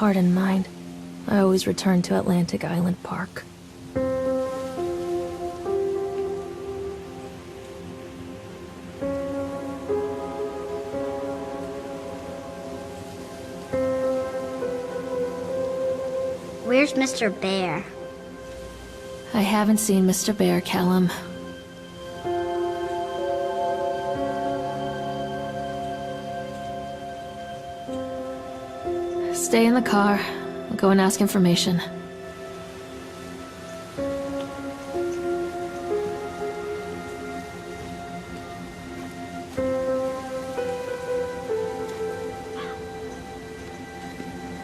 heart and mind, I always return to Atlantic Island Park. Where's Mr. Bear? I haven't seen Mr. Bear, Callum. Stay in the car. I'll go and ask information.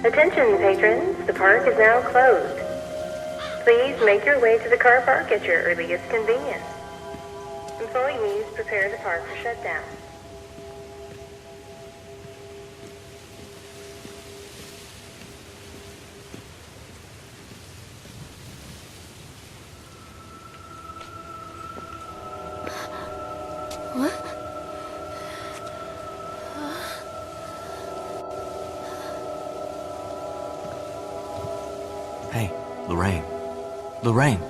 Attention, patrons. The park is now closed. Please make your way to the car park at your earliest convenience. Employees prepare the park for shutdown. Hey, Lorraine. Lorraine!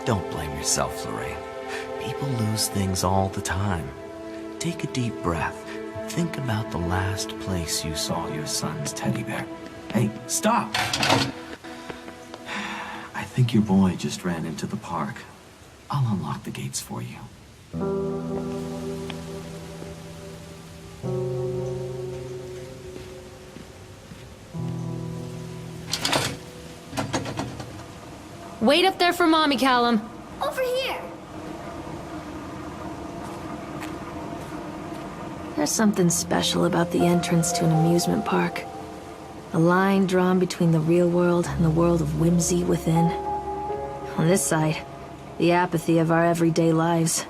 Don't blame yourself, Lorraine. People lose things all the time. Take a deep breath and think about the last place you saw your son's teddy bear. Hey, stop! I think your boy just ran into the park. I'll unlock the gates for you. Wait up there for Mommy, Callum. Over here! There's something special about the entrance to an amusement park. A line drawn between the real world and the world of whimsy within. On this side, the apathy of our everyday lives.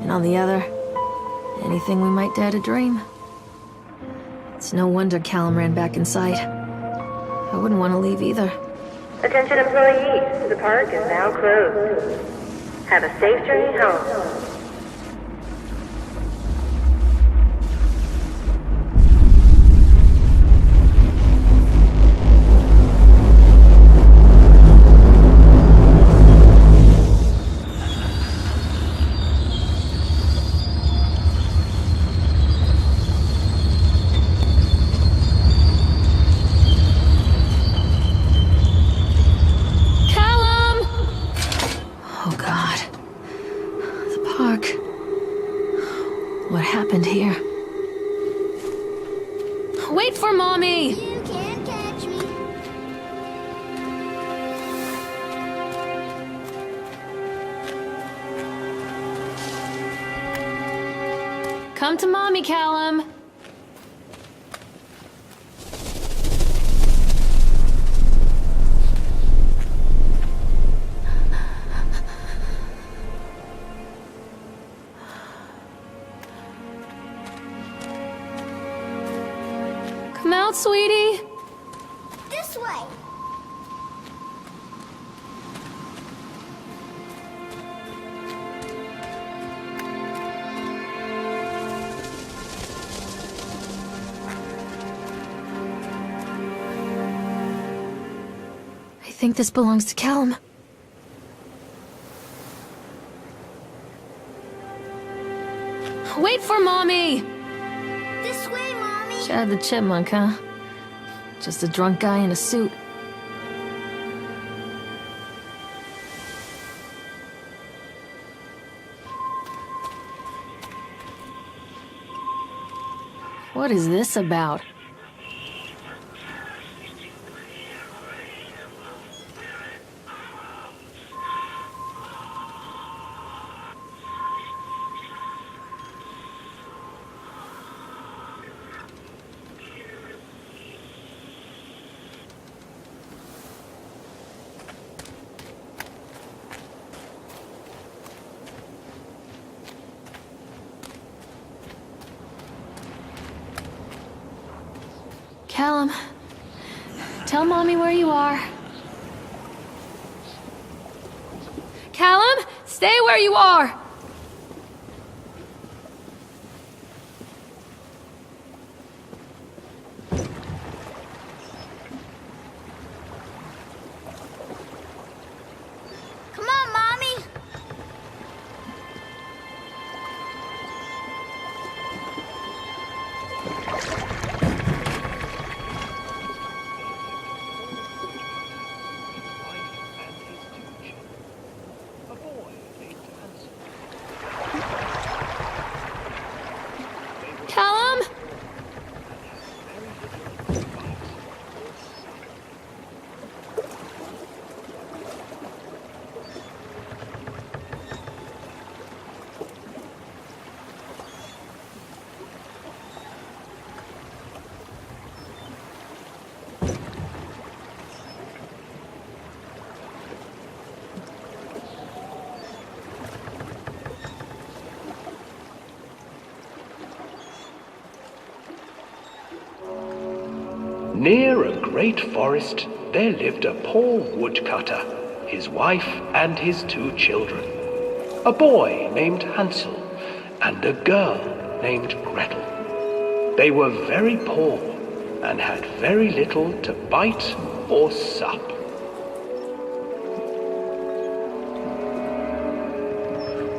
And on the other, anything we might dare to dream. It's no wonder Callum ran back inside. I wouldn't want to leave either. Attention, employees. The park is now closed. Have a safe journey home. What happened here? Wait for Mommy! You can't catch me. Come to Mommy, Callum! Come out, sweetie! This way! I think this belongs to Callum. Wait for Mommy! This way, Mommy! Chad the Chipmunk, huh? Just a drunk guy in a suit. What is this about? Callum, tell Mommy where you are. Callum, stay where you are! Near a great forest, there lived a poor woodcutter, his wife and his 2 children, a boy named Hansel and a girl named Gretel. They were very poor and had very little to bite or sup.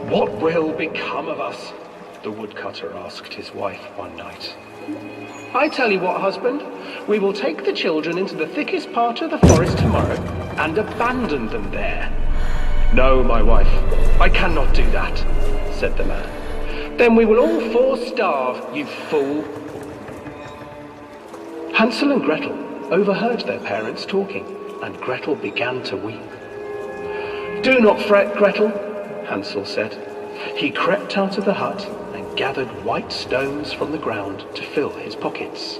"What will become of us?" the woodcutter asked his wife one night. "I tell you what, husband, we will take the children into the thickest part of the forest tomorrow and abandon them there." "No, my wife, I cannot do that," said the man. "Then we will all 4 starve, you fool." Hansel and Gretel overheard their parents talking, and Gretel began to weep. "Do not fret, Gretel," Hansel said. He crept out of the hut and gathered white stones from the ground to fill his pockets.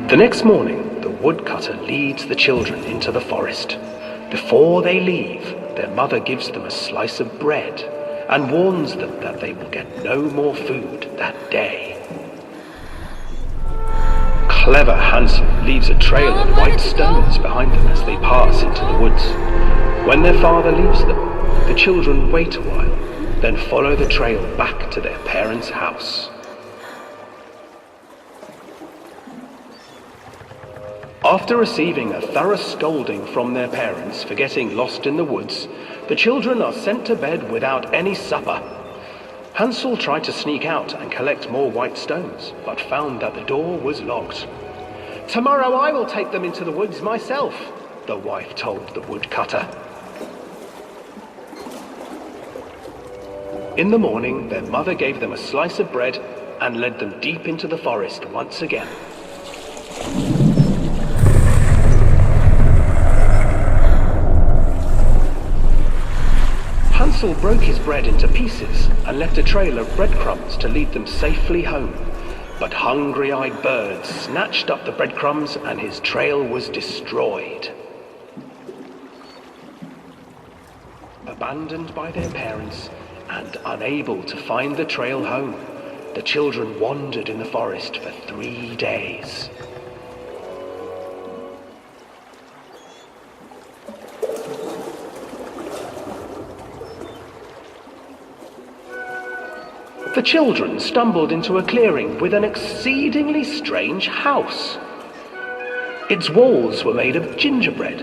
The next morning, the woodcutter leads the children into the forest. Before they leave, their mother gives them a slice of bread and warns them that they will get no more food that day. Clever Hansel leaves a trail of white stones behind them as they pass into the woods. When their father leaves them, the children wait a while, then follow the trail back to their parents' house. After receiving a thorough scolding from their parents for getting lost in the woods, the children are sent to bed without any supper. Hansel tried to sneak out and collect more white stones, but found that the door was locked. "Tomorrow I will take them into the woods myself," the wife told the woodcutter. In the morning, their mother gave them a slice of bread and led them deep into the forest once again. Hansel broke his bread into pieces and left a trail of breadcrumbs to lead them safely home. But hungry-eyed birds snatched up the breadcrumbs and his trail was destroyed. Abandoned by their parents and unable to find the trail home, the children wandered in the forest for 3 days. The children stumbled into a clearing with an exceedingly strange house. Its walls were made of gingerbread,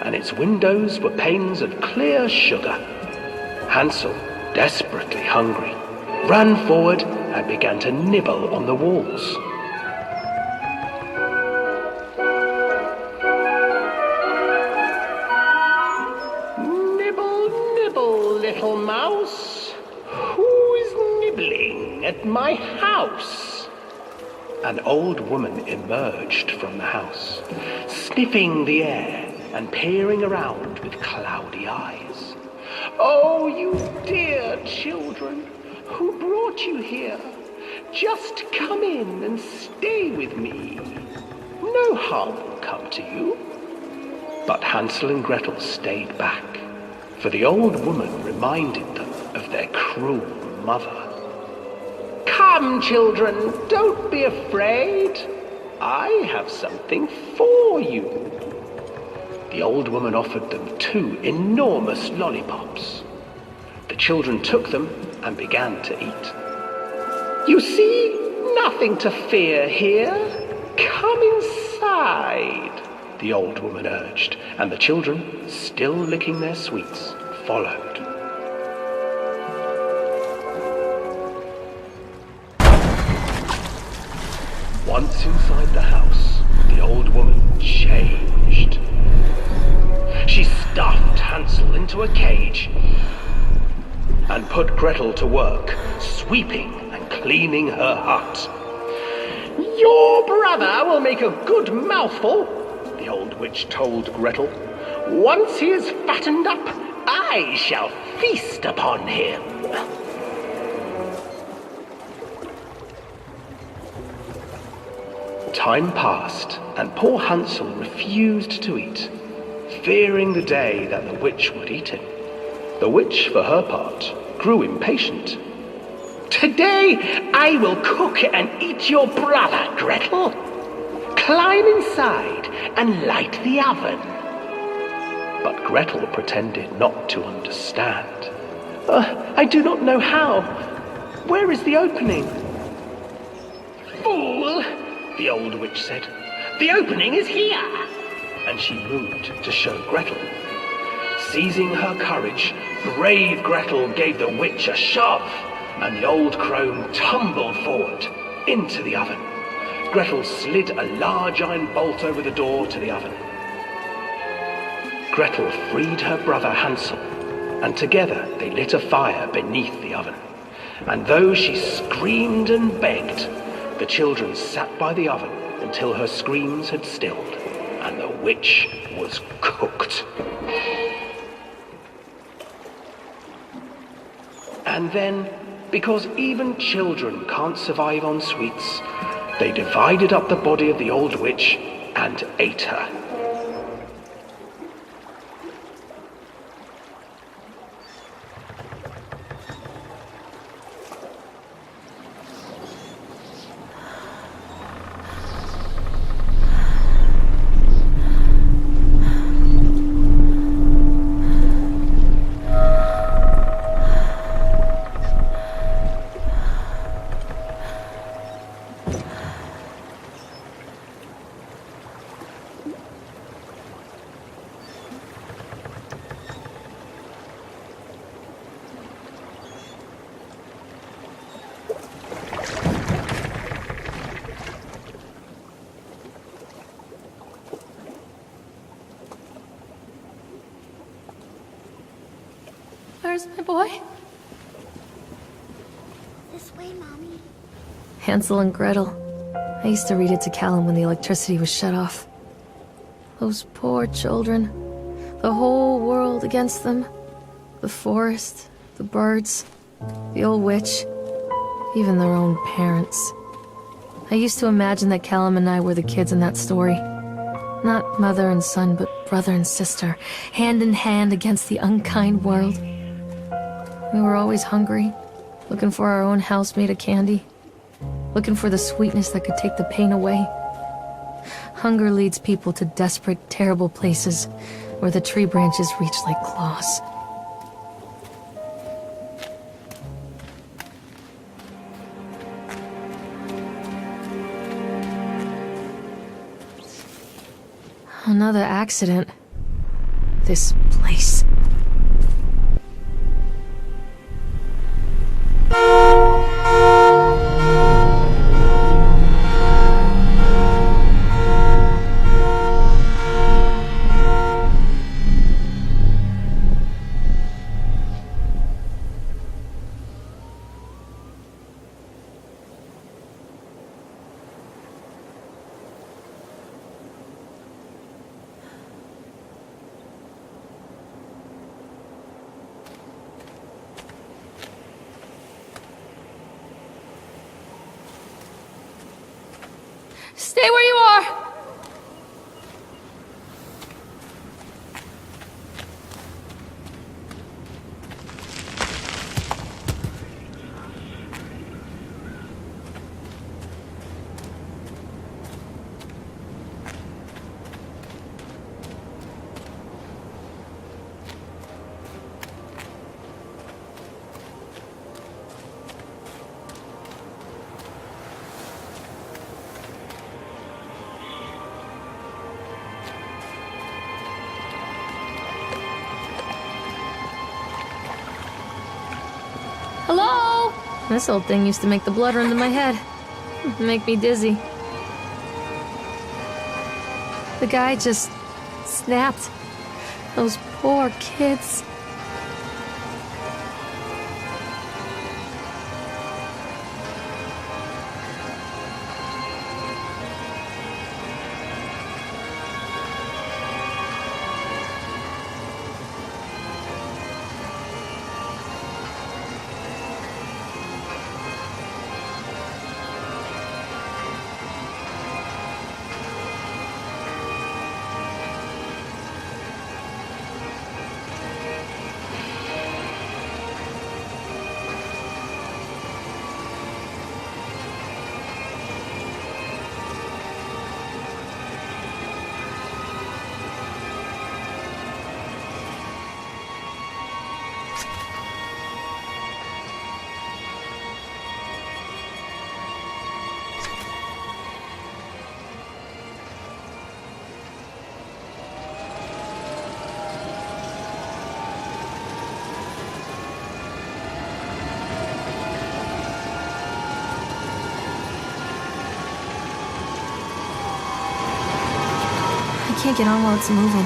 and its windows were panes of clear sugar. Hansel, desperately hungry, ran forward and began to nibble on the walls. "Nibble, nibble, little mouse. Who is nibbling at my house?" An old woman emerged from the house, sniffing the air and peering around with cloudy eyes. "Oh, you dear children, who brought you here? Just come in and stay with me. No harm will come to you." But Hansel and Gretel stayed back, for the old woman reminded them of their cruel mother. "Come, children, don't be afraid. I have something for you." The old woman offered them 2 enormous lollipops. The children took them and began to eat. "You see, nothing to fear here. Come inside," the old woman urged, and the children, still licking their sweets, followed. Once inside the house, the old woman changed. She stuffed Hansel into a cage and put Gretel to work, sweeping and cleaning her hut. "Your brother will make a good mouthful," the old witch told Gretel. "Once he is fattened up, I shall feast upon him." Time passed, and poor Hansel refused to eat, fearing the day that the witch would eat him. The witch, for her part, grew impatient. "Today I will cook and eat your brother, Gretel. Climb inside and light the oven." But Gretel pretended not to understand. I do not know how. Where is the opening?" "Fool," the old witch said. "The opening is here." And she moved to show Gretel. Seizing her courage, brave Gretel gave the witch a shove, and the old crone tumbled forward into the oven. Gretel slid a large iron bolt over the door to the oven. Gretel freed her brother Hansel, and together they lit a fire beneath the oven. And though she screamed and begged, the children sat by the oven until her screams had stilled, and the witch was cooked. And then, because even children can't survive on sweets, they divided up the body of the old witch and ate her. Where's my boy? This way, Mommy. Hansel and Gretel. I used to read it to Callum when the electricity was shut off. Those poor children. The whole world against them. The forest, the birds, the old witch, even their own parents. I used to imagine that Callum and I were the kids in that story. Not mother and son, but brother and sister, hand in hand against the unkind world. We were always hungry, looking for our own house made of candy, looking for the sweetness that could take the pain away. Hunger leads people to desperate, terrible places where the tree branches reach like claws. Another accident. This place. Stay where you are! Hello? This old thing used to make the blood run to my head. Make me dizzy. The guy just snapped. Those poor kids. can't get on while it's moving.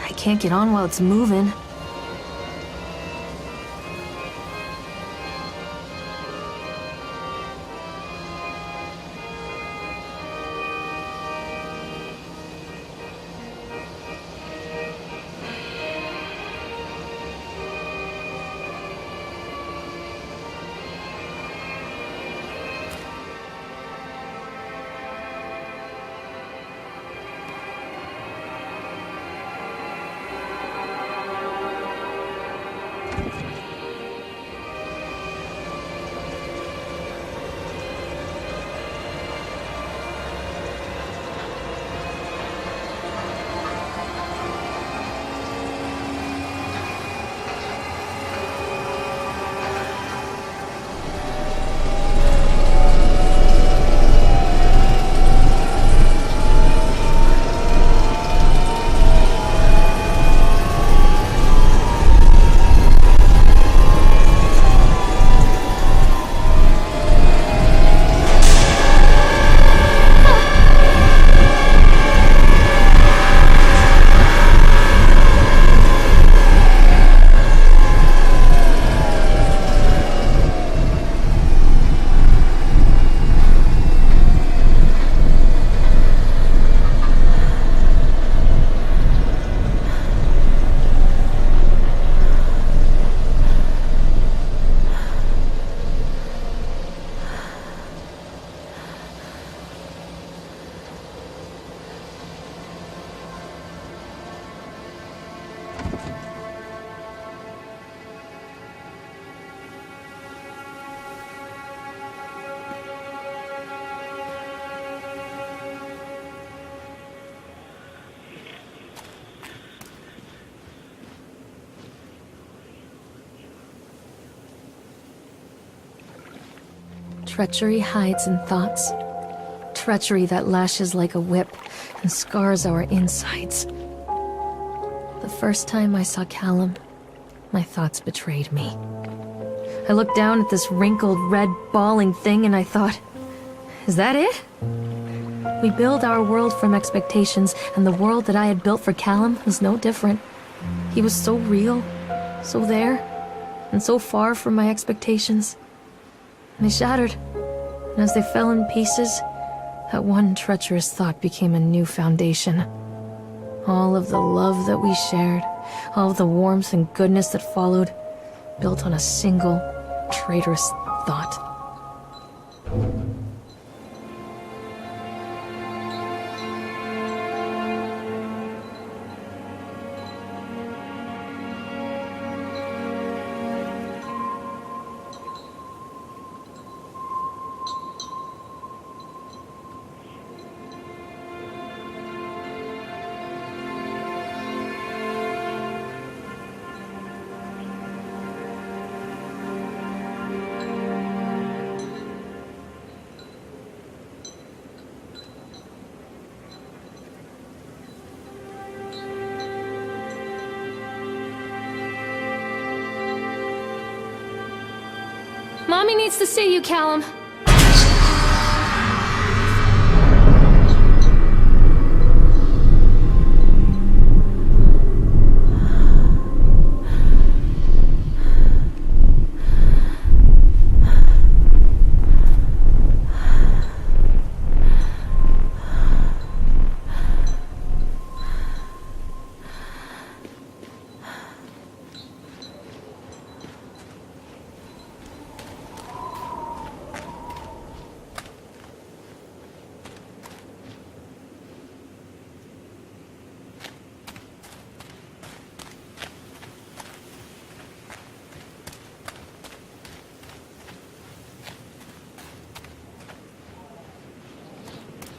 I can't get on while it's moving. Treachery hides in thoughts. Treachery that lashes like a whip and scars our insides. The first time I saw Callum, my thoughts betrayed me. I looked down at this wrinkled, red, bawling thing and I thought, is that it? We build our world from expectations, and the world that I had built for Callum was no different. He was so real, so there, and so far from my expectations. They shattered, and as they fell in pieces, that one treacherous thought became a new foundation. All of the love that we shared, all of the warmth and goodness that followed, built on a single, traitorous thought. Mommy needs to see you, Callum.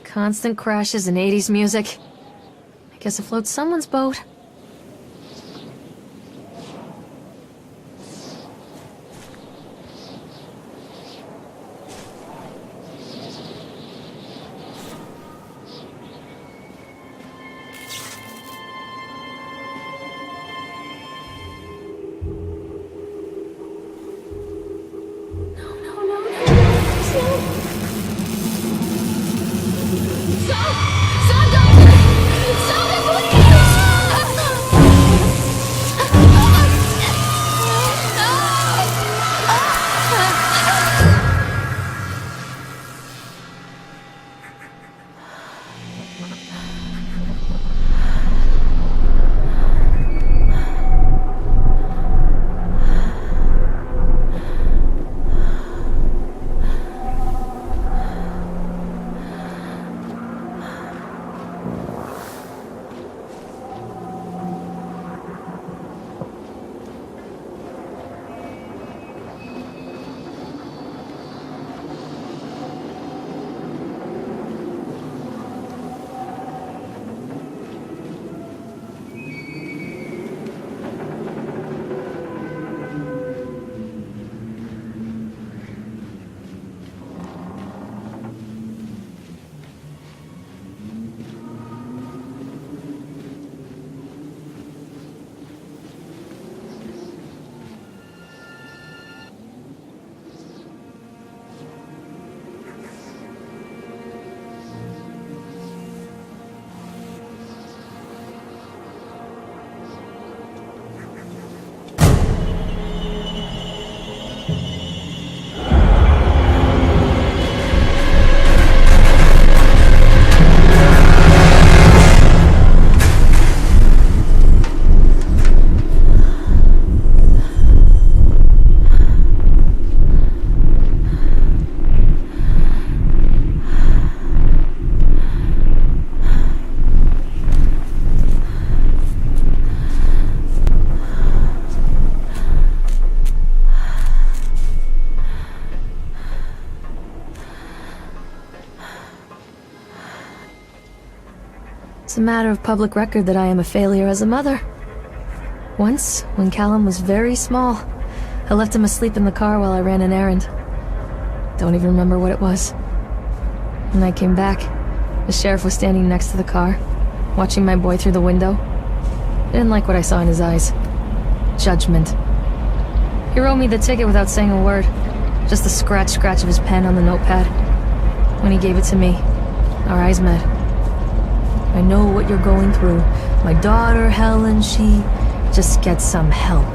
Constant crashes and 80s music. I guess it floats someone's boat. It's a matter of public record that I am a failure as a mother. Once, when Callum was very small, I left him asleep in the car while I ran an errand. Don't even remember what it was. When I came back, the sheriff was standing next to the car, watching my boy through the window. I didn't like what I saw in his eyes. Judgment. He wrote me the ticket without saying a word, just the scratch of his pen on the notepad. When he gave it to me, our eyes met. I know what you're going through. My daughter, Helen, she just gets some help.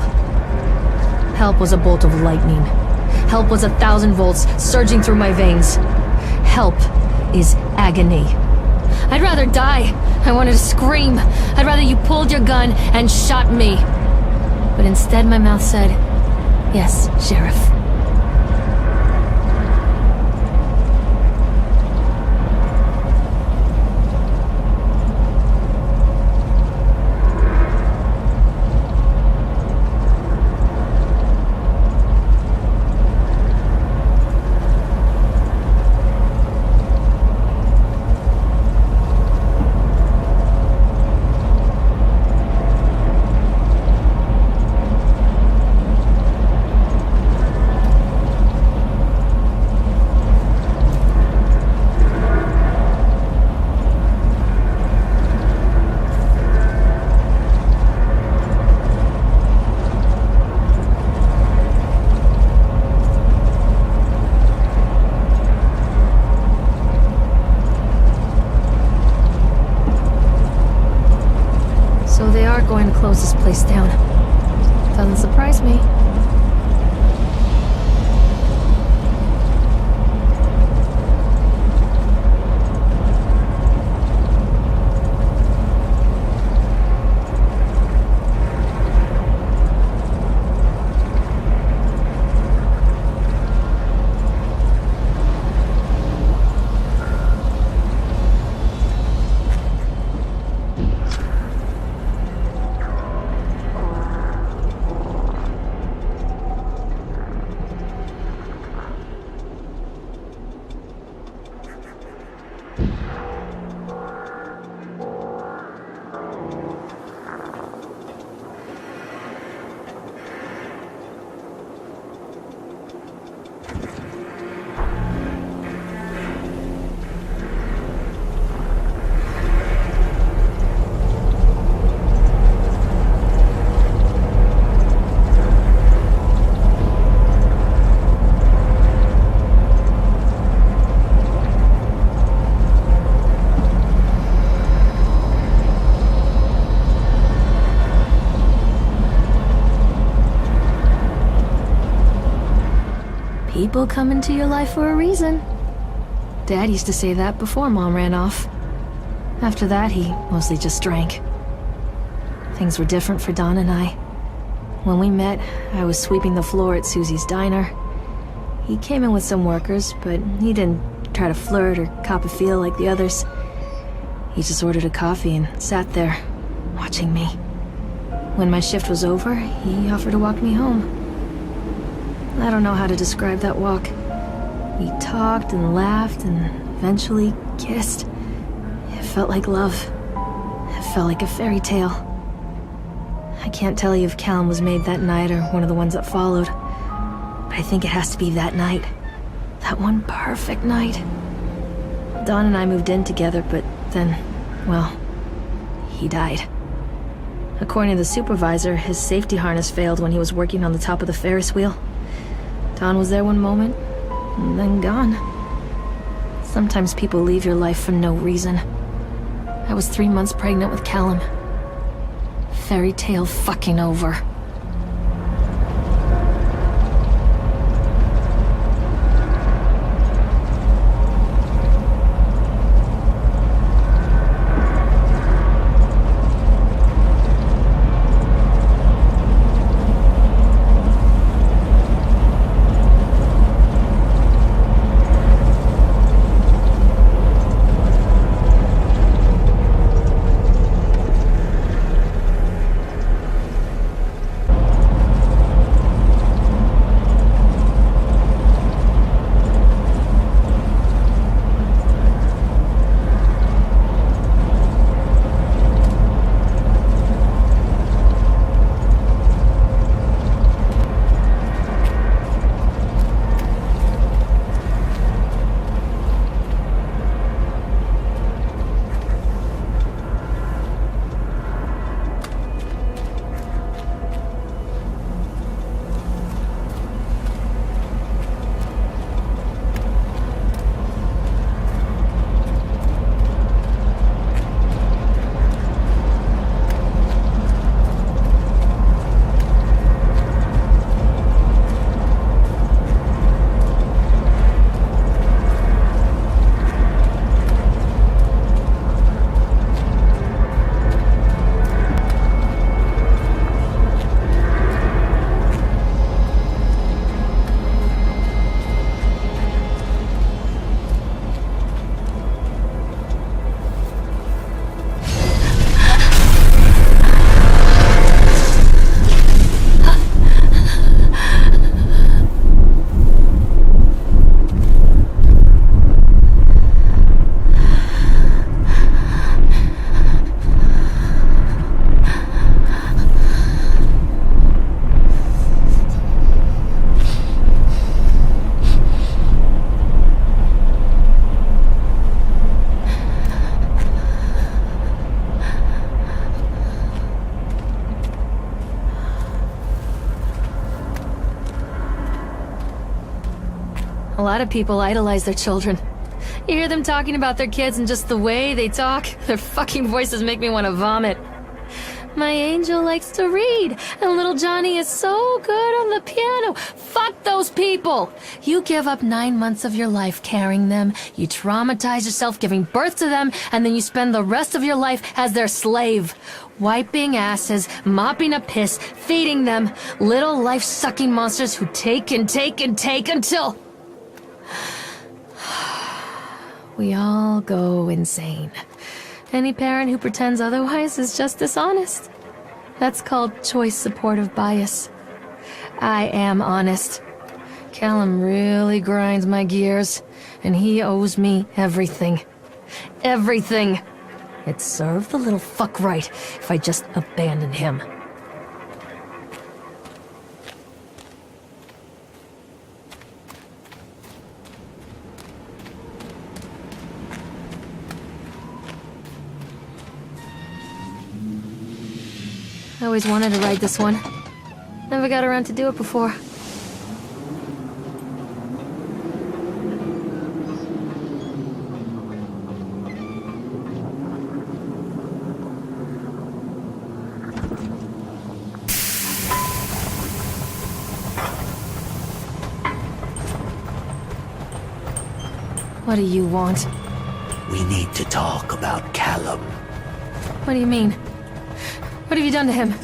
Help was a bolt of lightning. Help was 1,000 volts surging through my veins. Help is agony. I'd rather die. I wanted to scream. I'd rather you pulled your gun and shot me. But instead my mouth said, "Yes, Sheriff." So they are going to close this place down. Doesn't surprise me. People come into your life for a reason. Dad used to say that before Mom ran off. After that, he mostly just drank. Things were different for Don and I. When we met, I was sweeping the floor at Susie's diner. He came in with some workers, but he didn't try to flirt or cop a feel like the others. He just ordered a coffee and sat there, watching me. When my shift was over, he offered to walk me home. I don't know how to describe that walk. We talked and laughed and eventually kissed. It felt like love. It felt like a fairy tale. I can't tell you if Callum was made that night or one of the ones that followed, but I think it has to be that night. That one perfect night. Don and I moved in together, but then, well, he died. According to the supervisor, his safety harness failed when he was working on the top of the Ferris wheel. Don was there one moment, and then gone. Sometimes people leave your life for no reason. I was 3 months pregnant with Callum. Fairy tale fucking over. A lot of people idolize their children. You hear them talking about their kids and just the way they talk, their fucking voices make me want to vomit. My angel likes to read, and little Johnny is so good on the piano. Fuck those people! You give up 9 months of your life carrying them, you traumatize yourself giving birth to them, and then you spend the rest of your life as their slave. Wiping asses, mopping up piss, feeding them. Little life-sucking monsters who take and take and take until... we all go insane. Any parent who pretends otherwise is just dishonest. That's called choice supportive bias. I am honest. Callum really grinds my gears, and he owes me everything. Everything! It'd serve the little fuck right if I just abandoned him. I always wanted to ride this one. Never got around to do it before. What do you want? We need to talk about Callum. What do you mean? What have you done to him?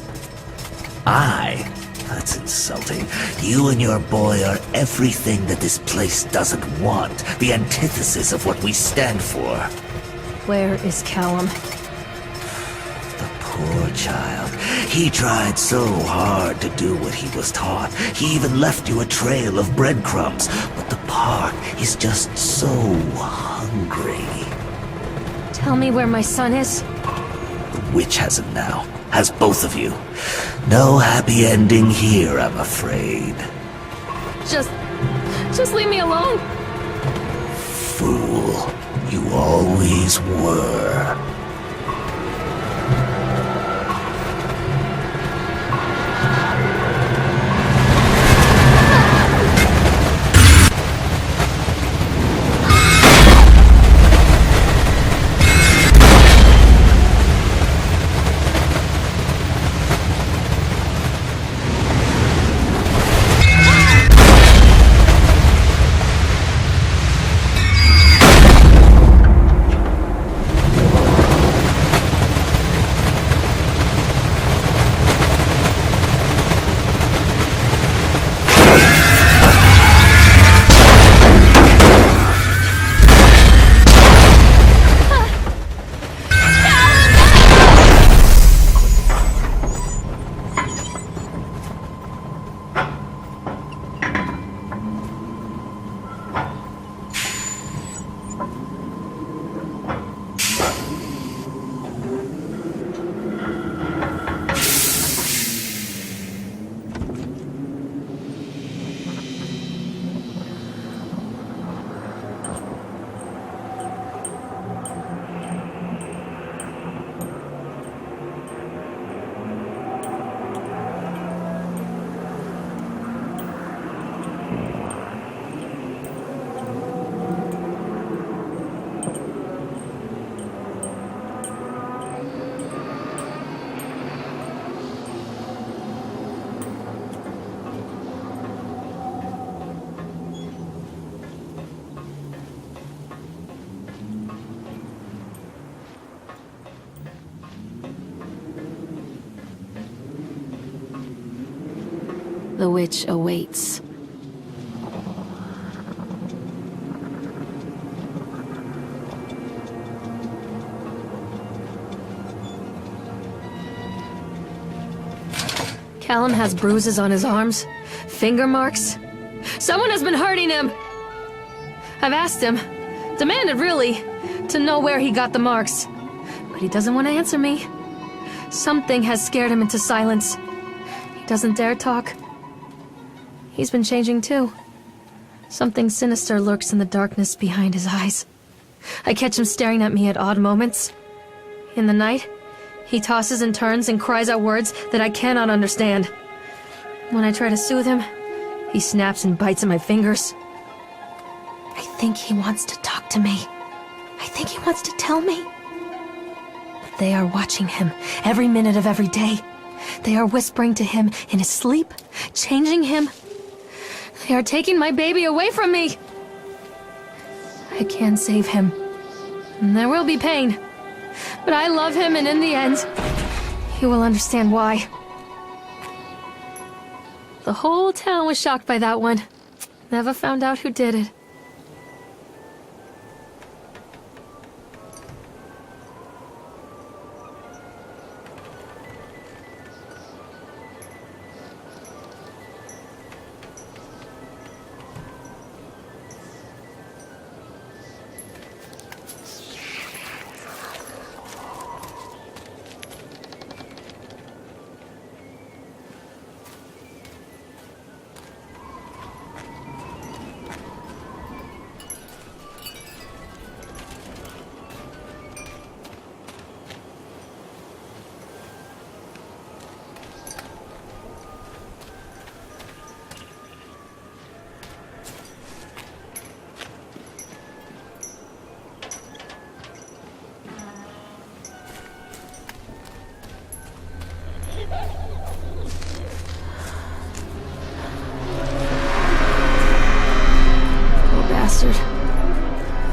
That's insulting. You and your boy are everything that this place doesn't want. The antithesis of what we stand for. Where is Callum? The poor child. He tried so hard to do what he was taught. He even left you a trail of breadcrumbs. But the park is just so hungry. Tell me where my son is. The witch has him now. Has both of you. No happy ending here, I'm afraid. Just leave me alone. Fool. You always were. The witch awaits. Callum has bruises on his arms, finger marks. Someone has been hurting him! I've asked him, demanded really, to know where he got the marks. But he doesn't want to answer me. Something has scared him into silence. He doesn't dare talk. He's been changing too. Something sinister lurks in the darkness behind his eyes. I catch him staring at me at odd moments. In the night, he tosses and turns and cries out words that I cannot understand. When I try to soothe him, he snaps and bites at my fingers. I think he wants to talk to me. I think he wants to tell me. But they are watching him every minute of every day. They are whispering to him in his sleep, changing him. They are taking my baby away from me. I can save him. And there will be pain. But I love him, and in the end, he will understand why. The whole town was shocked by that one. Never found out who did it.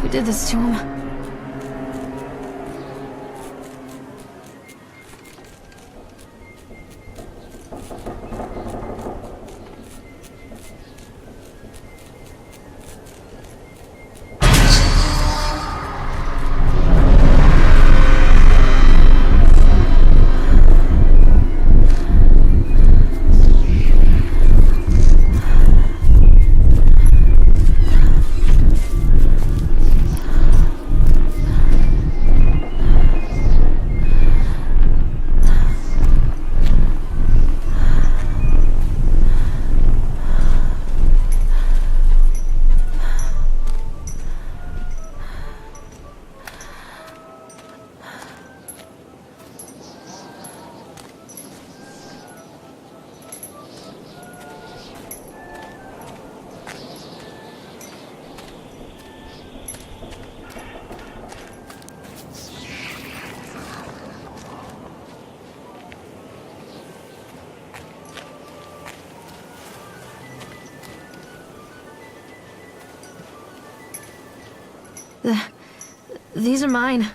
Who did this to him? These are mine.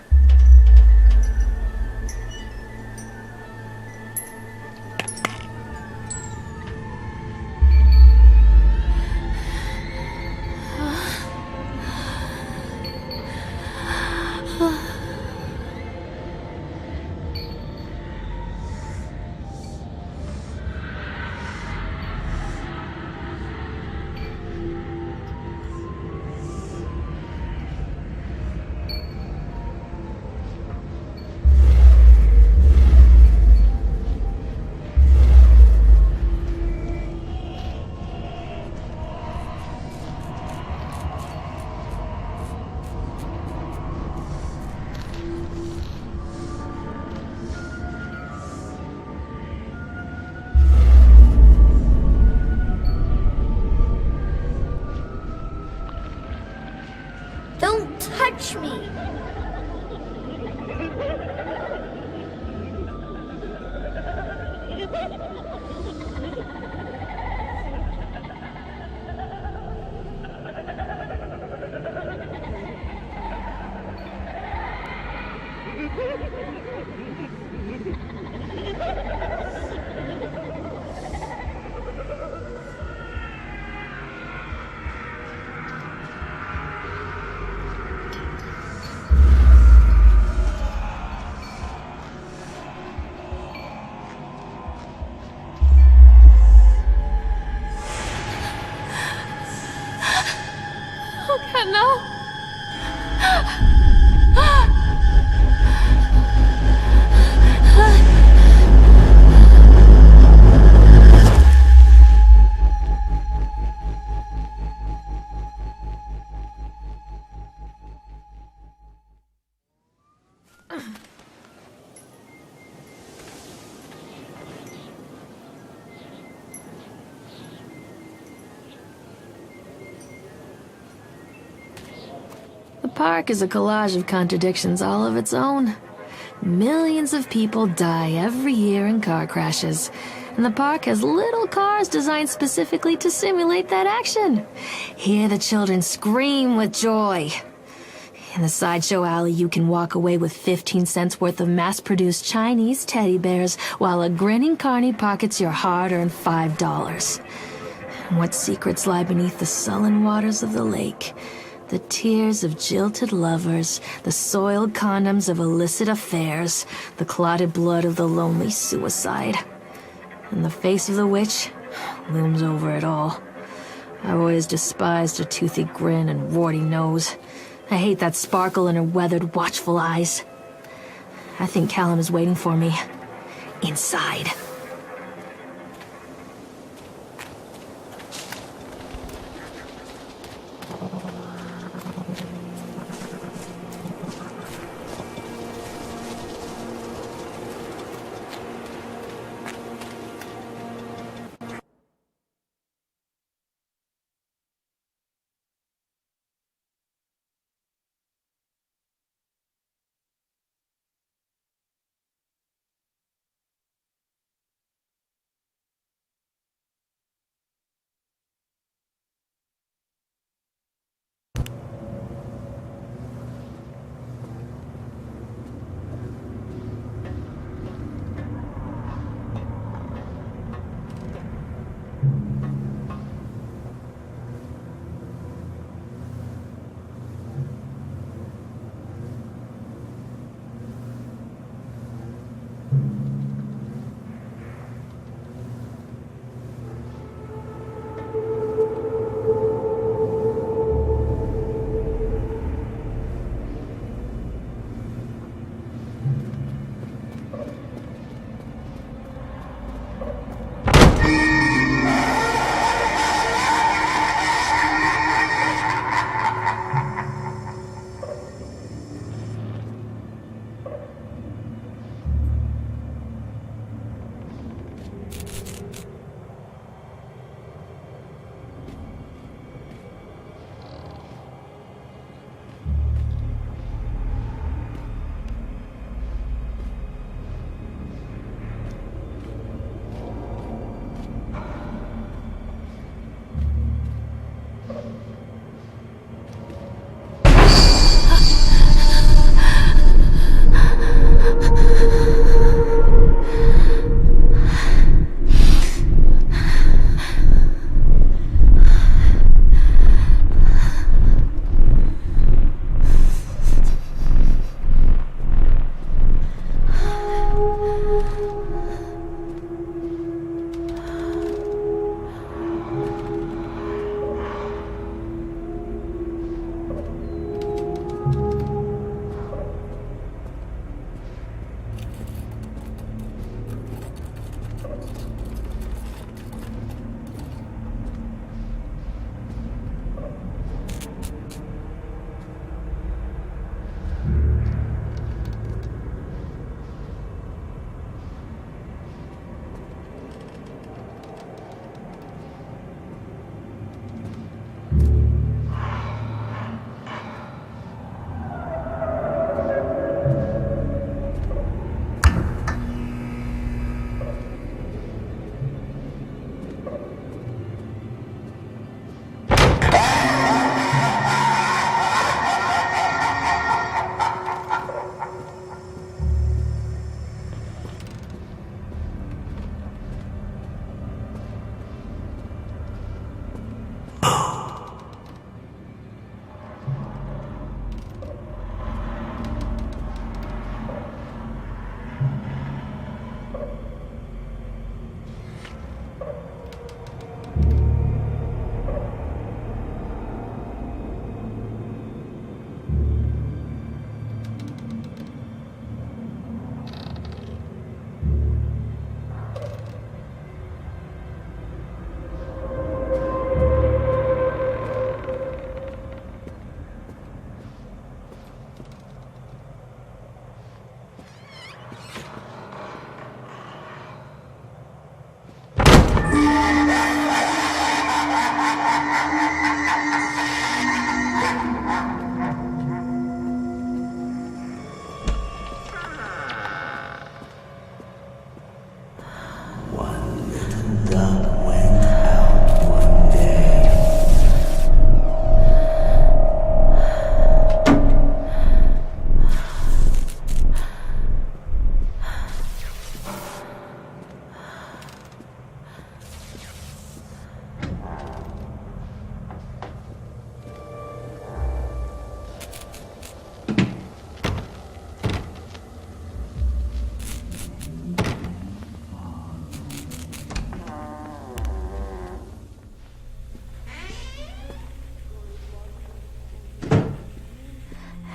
Don't touch me! No! park is a collage of contradictions all of its own. Millions of people die every year in car crashes, and the park has little cars designed specifically to simulate that action. Hear the children scream with joy. In the sideshow alley, you can walk away with 15 cents worth of mass-produced Chinese teddy bears while a grinning carny pockets your hard-earned $5. And what secrets lie beneath the sullen waters of the lake? The tears of jilted lovers, the soiled condoms of illicit affairs, the clotted blood of the lonely suicide. And the face of the witch looms over it all. I've always despised her toothy grin and warty nose. I hate that sparkle in her weathered, watchful eyes. I think Callum is waiting for me. Inside.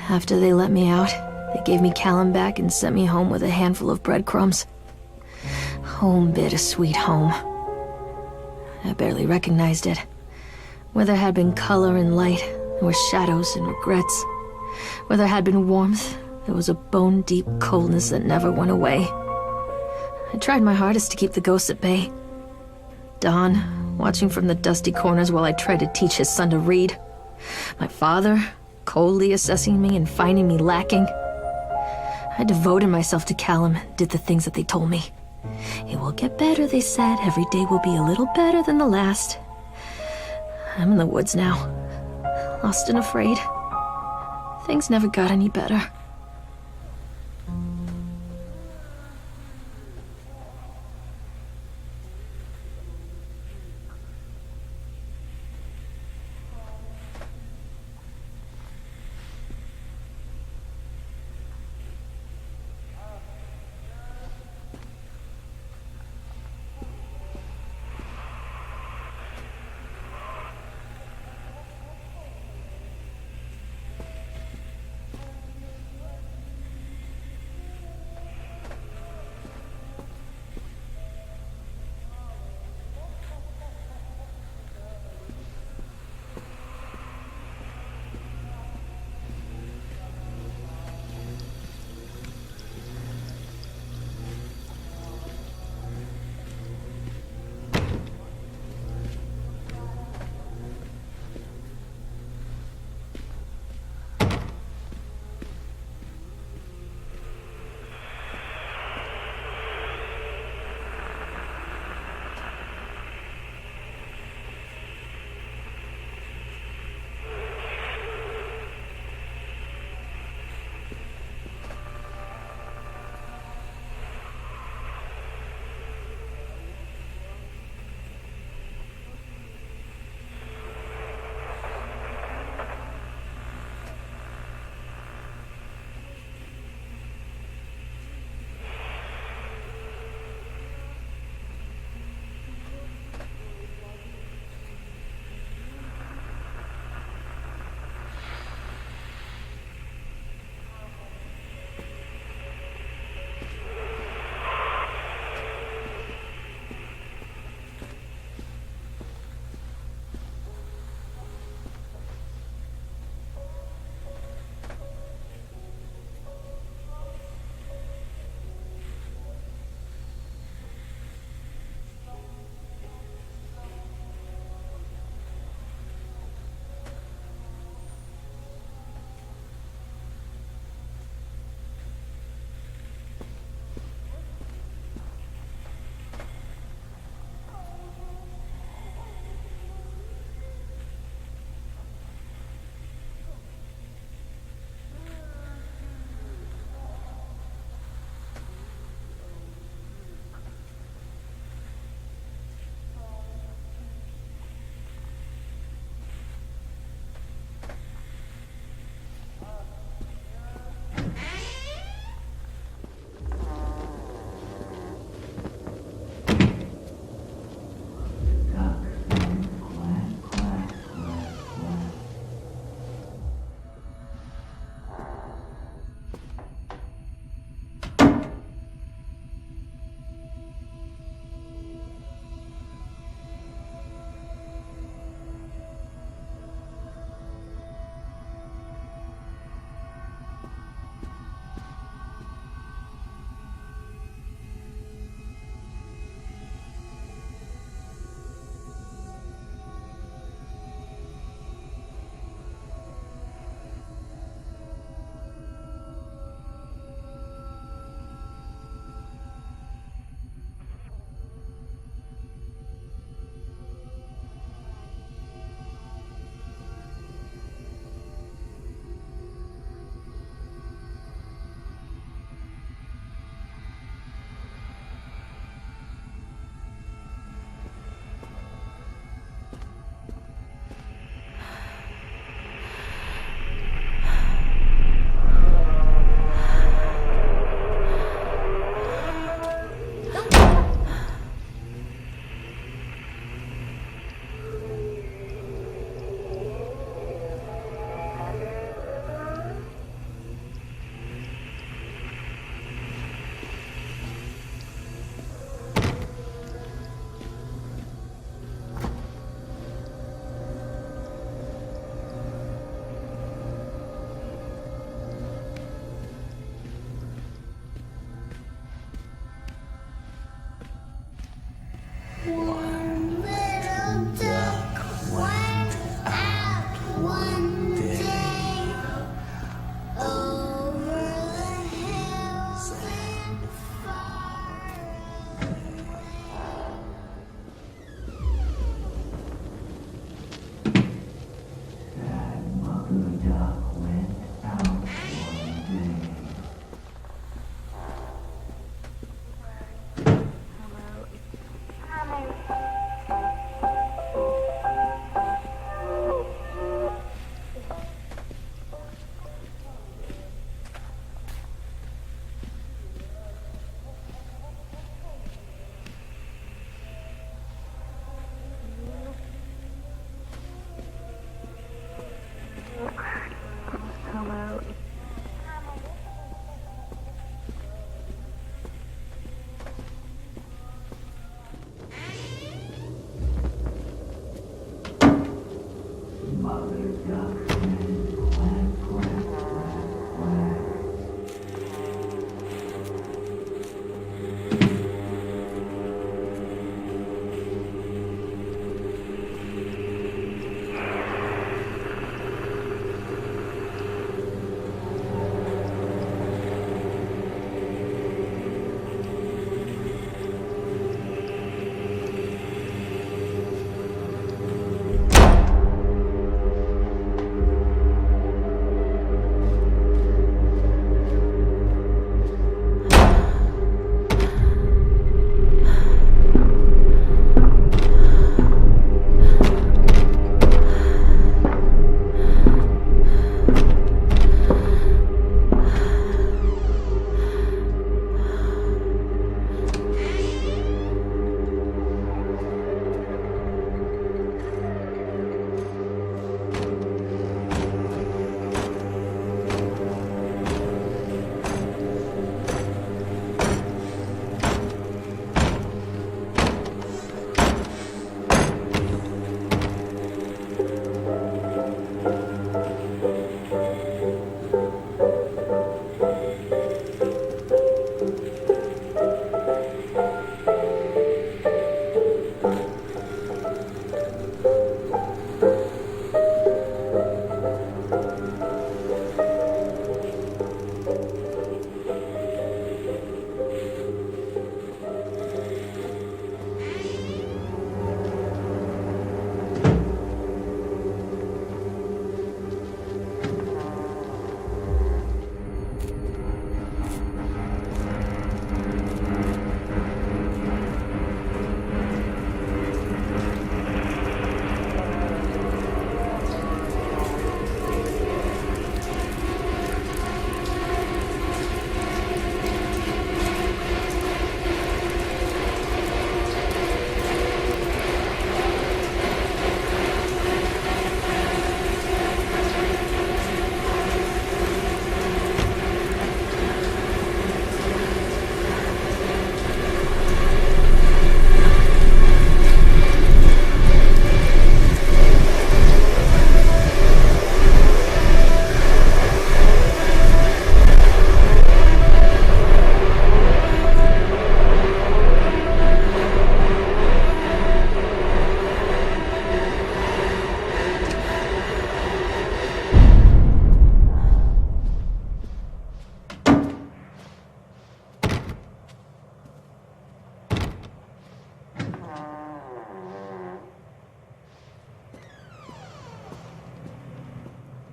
After they let me out, they gave me Callum back and sent me home with a handful of breadcrumbs. Home, bittersweet home. I barely recognized it. Where there had been color and light, there were shadows and regrets. Where there had been warmth, there was a bone-deep coldness that never went away. I tried my hardest to keep the ghosts at bay. Don, watching from the dusty corners while I tried to teach his son to read. My father, coldly assessing me and finding me lacking. I devoted myself to Callum and did the things that they told me. It will get better, they said. Every day will be a little better than the last. I'm in the woods now, lost and afraid. Things never got any better.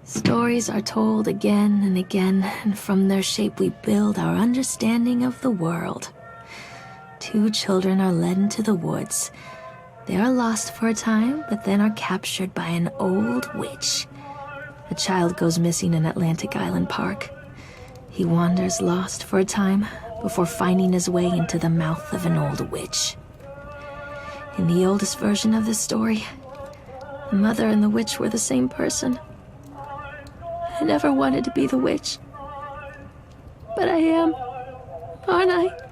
Stories are told again and again, and from their shape we build our understanding of the world. Two children are led into the woods. They are lost for a time, but then are captured by an old witch. A child goes missing in Atlantic Island Park. He wanders lost for a time before finding his way into the mouth of an old witch. In the oldest version of this story, the mother and the witch were the same person. I never wanted to be the witch. But I am, aren't I?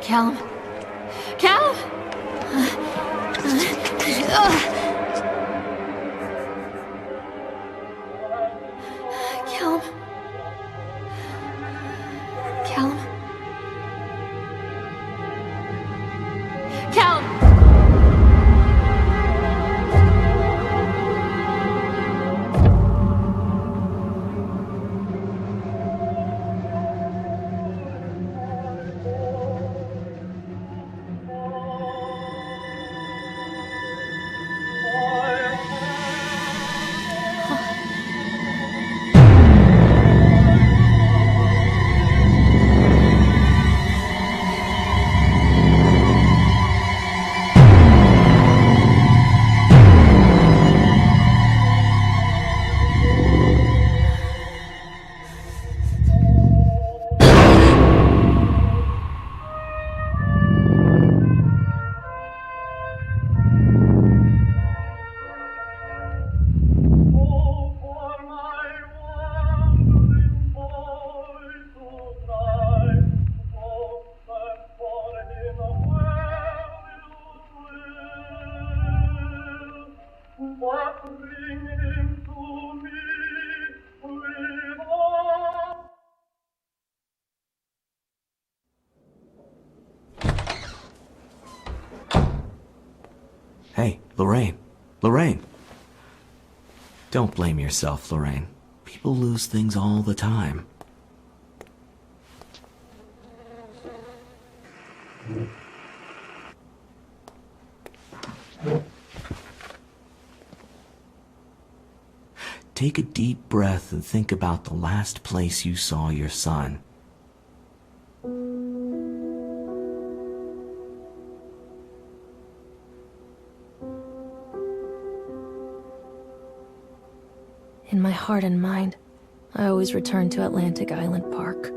Callum? Callum? Callum? Callum? Callum! Hey, Lorraine. Lorraine. Don't blame yourself, Lorraine. People lose things all the time. Take a deep breath and think about the last place you saw your son. In my heart and mind, I always return to Atlantic Island Park.